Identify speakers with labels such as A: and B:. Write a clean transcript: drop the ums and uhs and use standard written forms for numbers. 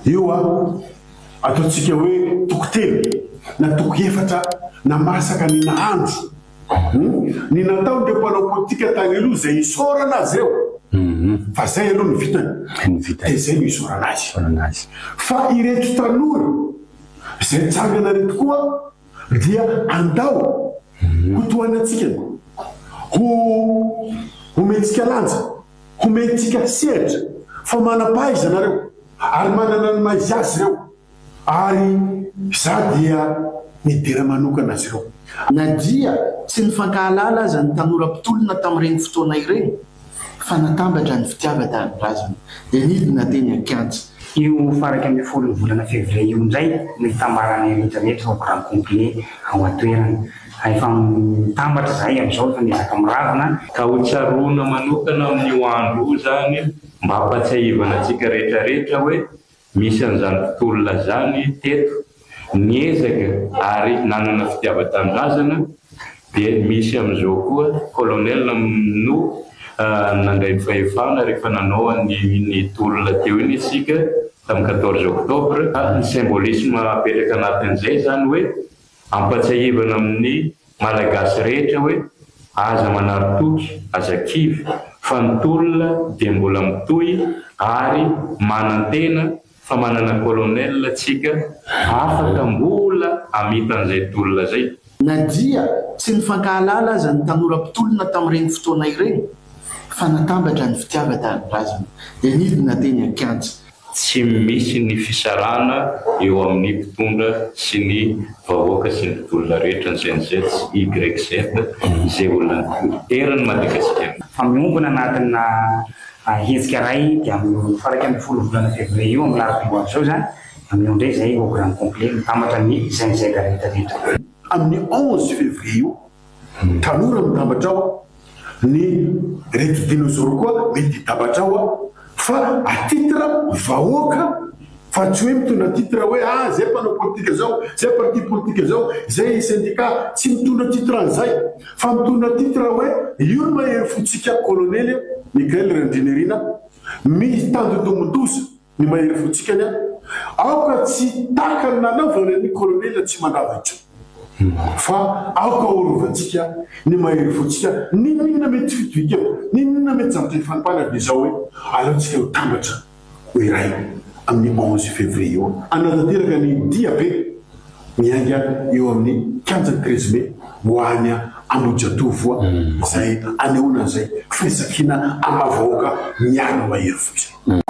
A: io ataontsika hoe tokotelo na toko efatra na masaka ny nahandro ny natao ndio mpanao politika tany aloha zay isorana azy reo fa zay aloha ny vitany zay no isorana azy fa ireto tanora zay tsangana reto koa dia andao ho toanatsika ho metsika lanja ho metsika sehatra fa manam-pahaizana reo ary manana ny maizy azy reo ary za dia midira manokana azy reo
B: na dia tsy nifankahalala aza ny tanora mpitolona tamin'ireny fotoana ireny fa natambatra ny fitiavan-tanindrazana dia nidina teny Ankantso.
C: Io faraka amin'ny folo volana février io indray nitambarany rehetrarehetra ao grand complet ao atoerana efa mitambatra zahay amin'izao efa niezaka miravina
D: ka ho tsaroana manokana amin'io andro io zany mba hampatsiahivana antsika rehetrarehetra hoe misy an'izany mpitolona zany teto niezaka ary nanana fitiavan-tanindrazana dia misy amin'izao koa colonel no nandray fahefana rehefa nanao ny tolona teo iny isika tamin'ny 14 octobre ny symbolisme apetraka anatin'izay zany hoe ampatsiahivana amin'ny malagasy rehetra hoe aza manaritoky aza kivy fa ny tolona dia mbola mitohy ary manantena fa manana colonel tsika afaka mbola amitan'izay tolona zay.
B: Na dia tsy nifankahalala aza ny tanora mpitolona tamin'ireny fotoana ireny fa natambatra ny fitiavan-tanindrazana dia nidina teny Ankantso.
D: Tsy misy ny fisarana eo amin'ny mpitondra sy ny vahoaka sy ny mpitolona rehetra ny CNZ YZ izay olona terany Madagasikara.
C: Fa miombona anatina hetsika ray dia amin'ny faraka amin'ny folo volana février io amin'ny laratomboavy zao zany amin'io ndray zay au grand complet mitambatra ny zingazinga rehetrarehetra.
A: Amin'ny 11 février io tanora mitambatra ao ny reto dinosaure koa mety hitambatra ao fa atitra vahoaka fa tsy hoe mitondra titre hoe zay mpanao politika zao zay parti politika zao zay syndicat tsy mitondra titre an'izay fa mitondra titre hoe io no mahery fotsika colonel Mikael Randrinerina misy tandodomondosy ny mahery fotsikany aoka tsy takany nanaovana ny colonel tsy mandavatra fa aoka orovantsika ny mahery fotsika ninona mety fitovika ninona mety zavatra ifanipana dia zao hoe alaontsika ho tambatra ho iray amin'ny 11 février io anatanteraka ny dia be mianga eo amin'ny 15 mai ho any Ambojatovo zay anehoana zay fisakina amavahoaka miaro mahery fotsika.